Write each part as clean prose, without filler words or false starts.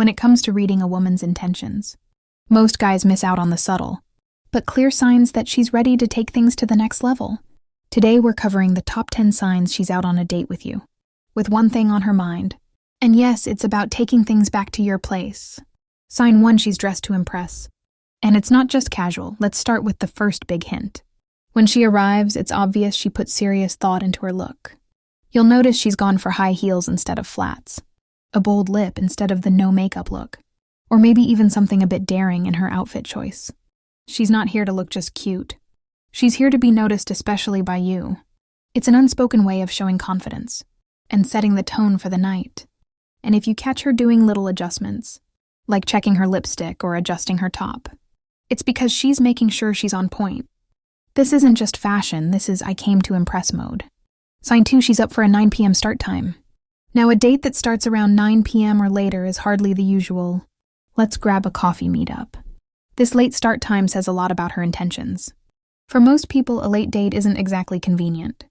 when it comes to reading a woman's intentions. Most guys miss out on the subtle, but clear signs that she's ready to take things to the next level. Today we're covering the top 10 signs she's out on a date with you, with one thing on her mind. And yes, it's about taking things back to your place. Sign 1, she's dressed to impress. And it's not just casual. Let's start with the first big hint. When she arrives, it's obvious she put serious thought into her look. You'll notice she's gone for high heels instead of flats, a bold lip instead of the no makeup look, or maybe even something a bit daring in her outfit choice. She's not here to look just cute. She's here to be noticed, especially by you. It's an unspoken way of showing confidence and setting the tone for the night. And if you catch her doing little adjustments, like checking her lipstick or adjusting her top, it's because she's making sure she's on point. This isn't just fashion, this is I came to impress mode. Sign 2, she's up for a 9 p.m. start time. Now, a date that starts around 9 p.m. or later is hardly the usual, let's grab a coffee meetup. This late start time says a lot about her intentions. For most people, a late date isn't exactly convenient,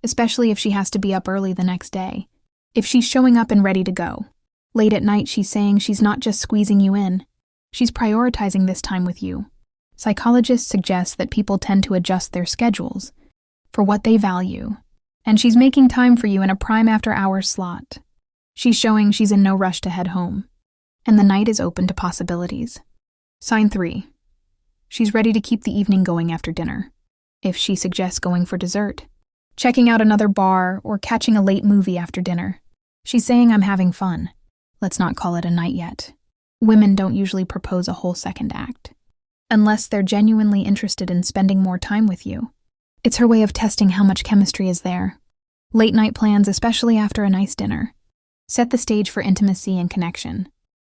especially if she has to be up early the next day. If she's showing up and ready to go. Late at night, she's saying she's not just squeezing you in, she's prioritizing this time with you. Psychologists suggest that people tend to adjust their schedules for what they value, and she's making time for you in a prime after-hours slot. She's showing she's in no rush to head home, and the night is open to possibilities. Sign 3. She's ready to keep the evening going after dinner. If she suggests going for dessert, checking out another bar, or catching a late movie after dinner, she's saying I'm having fun. Let's not call it a night yet. Women don't usually propose a whole second act, unless they're genuinely interested in spending more time with you. It's her way of testing how much chemistry is there. Late night plans, especially after a nice dinner, set the stage for intimacy and connection.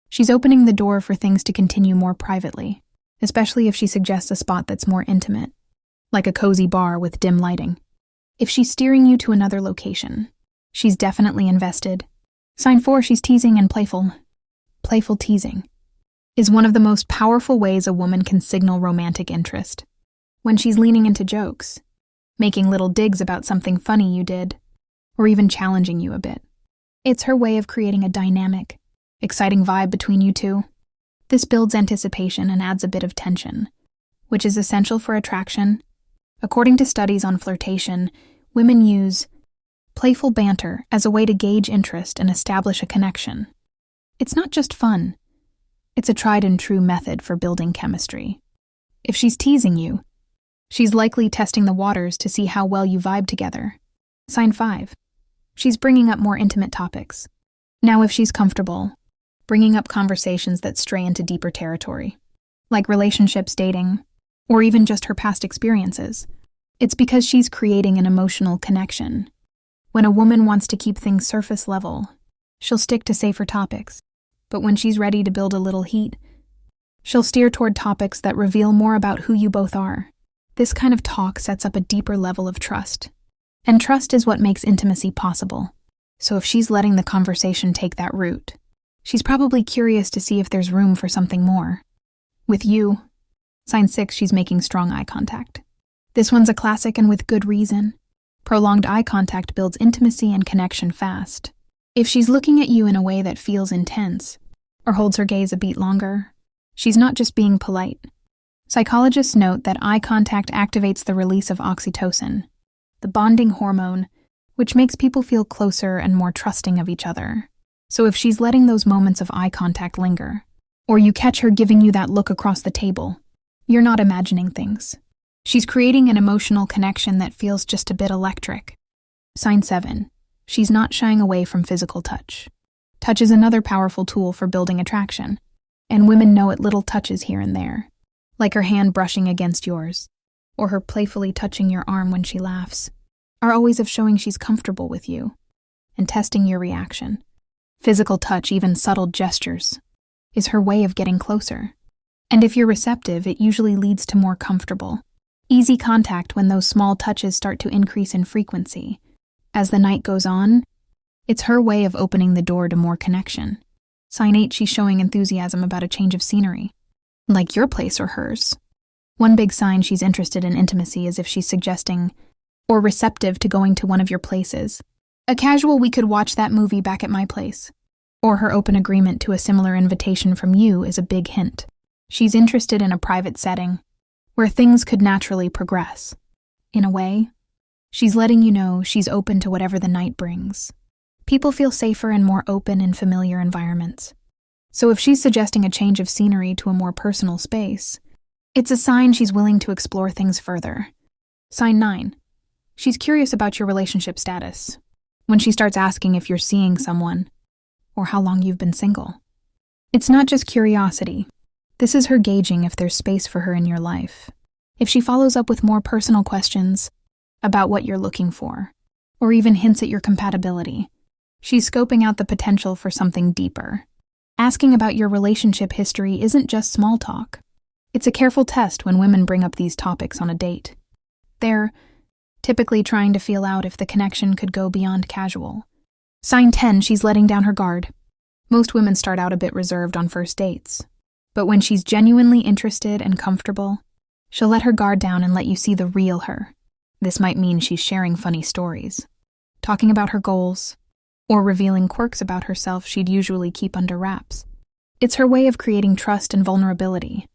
She's opening the door for things to continue more privately, especially if she suggests a spot that's more intimate, like a cozy bar with dim lighting. If she's steering you to another location, she's definitely invested. Sign 4, she's teasing and playful. Playful teasing is one of the most powerful ways a woman can signal romantic interest. When she's leaning into jokes, making little digs about something funny you did, or even challenging you a bit. It's her way of creating a dynamic, exciting vibe between you two. This builds anticipation and adds a bit of tension, which is essential for attraction. According to studies on flirtation, women use playful banter as a way to gauge interest and establish a connection. It's not just fun. It's a tried and true method for building chemistry. If she's teasing you, she's likely testing the waters to see how well you vibe together. Sign 5. She's bringing up more intimate topics. Now, if she's comfortable, bringing up conversations that stray into deeper territory, like relationships, dating, or even just her past experiences, it's because she's creating an emotional connection. When a woman wants to keep things surface level, she'll stick to safer topics. But when she's ready to build a little heat, she'll steer toward topics that reveal more about who you both are. This kind of talk sets up a deeper level of trust. And trust is what makes intimacy possible. So if she's letting the conversation take that route, she's probably curious to see if there's room for something more. With you, sign 6, she's making strong eye contact. This one's a classic, and with good reason. Prolonged eye contact builds intimacy and connection fast. If she's looking at you in a way that feels intense, or holds her gaze a beat longer, she's not just being polite. Psychologists note that eye contact activates the release of oxytocin, the bonding hormone, which makes people feel closer and more trusting of each other. So if she's letting those moments of eye contact linger, or you catch her giving you that look across the table, you're not imagining things. She's creating an emotional connection that feels just a bit electric. Sign 7. She's not shying away from physical touch. Touch is another powerful tool for building attraction, and women know it. Little touches here and there, like her hand brushing against yours, or her playfully touching your arm when she laughs, are always of showing she's comfortable with you and testing your reaction. Physical touch, even subtle gestures, is her way of getting closer. And if you're receptive, it usually leads to more comfortable, easy contact when those small touches start to increase in frequency. As the night goes on, it's her way of opening the door to more connection. Sign 8, she's showing enthusiasm about a change of scenery, like your place or hers. One big sign she's interested in intimacy is if she's suggesting or receptive to going to one of your places. A casual "we could watch that movie back at my place" or her open agreement to a similar invitation from you is a big hint. She's interested in a private setting where things could naturally progress. In a way, she's letting you know she's open to whatever the night brings. People feel safer and more open in familiar environments. So if she's suggesting a change of scenery to a more personal space, it's a sign she's willing to explore things further. Sign 9. She's curious about your relationship status. When she starts asking if you're seeing someone, or how long you've been single. It's not just curiosity. This is her gauging if there's space for her in your life. If she follows up with more personal questions about what you're looking for, or even hints at your compatibility, she's scoping out the potential for something deeper. Asking about your relationship history isn't just small talk. It's a careful test when women bring up these topics on a date. They're typically trying to feel out if the connection could go beyond casual. Sign 10, she's letting down her guard. Most women start out a bit reserved on first dates, but when she's genuinely interested and comfortable, she'll let her guard down and let you see the real her. This might mean she's sharing funny stories, talking about her goals, or revealing quirks about herself she'd usually keep under wraps. It's her way of creating trust and vulnerability,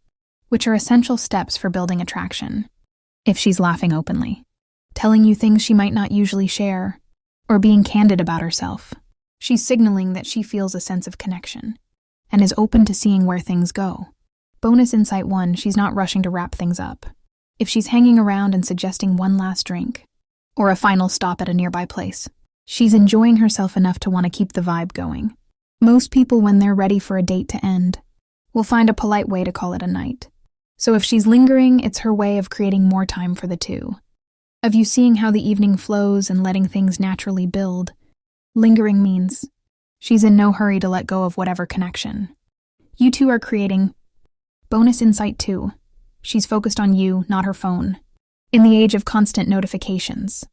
which are essential steps for building attraction. If she's laughing openly, telling you things she might not usually share, or being candid about herself, she's signaling that she feels a sense of connection and is open to seeing where things go. Bonus insight 1, she's not rushing to wrap things up. If she's hanging around and suggesting one last drink, or a final stop at a nearby place, she's enjoying herself enough to want to keep the vibe going. Most people, when they're ready for a date to end, will find a polite way to call it a night. So if she's lingering, it's her way of creating more time for the two, of you seeing how the evening flows and letting things naturally build. Lingering means she's in no hurry to let go of whatever connection you two are creating. Bonus insight 2, she's focused on you, not her phone. In the age of constant notifications,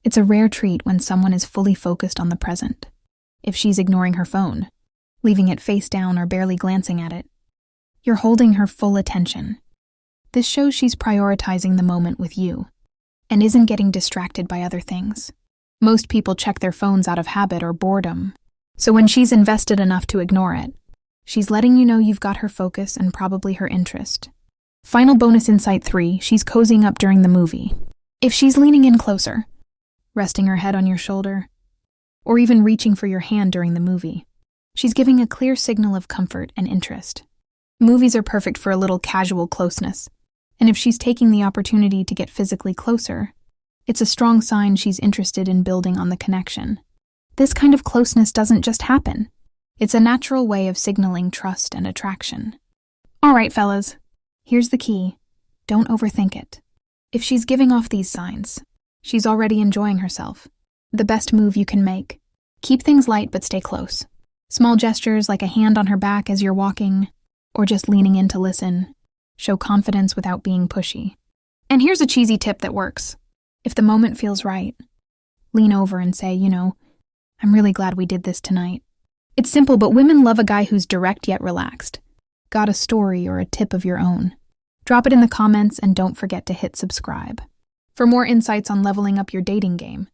it's a rare treat when someone is fully focused on the present. If she's ignoring her phone, leaving it face down or barely glancing at it, you're holding her full attention. This shows she's prioritizing the moment with you and isn't getting distracted by other things. Most people check their phones out of habit or boredom, so when she's invested enough to ignore it, she's letting you know you've got her focus and probably her interest. Final bonus insight 3, she's cozying up during the movie. If she's leaning in closer, resting her head on your shoulder, or even reaching for your hand during the movie, she's giving a clear signal of comfort and interest. Movies are perfect for a little casual closeness, and if she's taking the opportunity to get physically closer, it's a strong sign she's interested in building on the connection. This kind of closeness doesn't just happen. It's a natural way of signaling trust and attraction. All right, fellas, here's the key. Don't overthink it. If she's giving off these signs, she's already enjoying herself. The best move you can make. Keep things light but stay close. Small gestures like a hand on her back as you're walking, or just leaning in to listen, show confidence without being pushy. And here's a cheesy tip that works. If the moment feels right, lean over and say, I'm really glad we did this tonight. It's simple, but women love a guy who's direct yet relaxed. Got a story or a tip of your own? Drop it in the comments and don't forget to hit subscribe. For more insights on leveling up your dating game,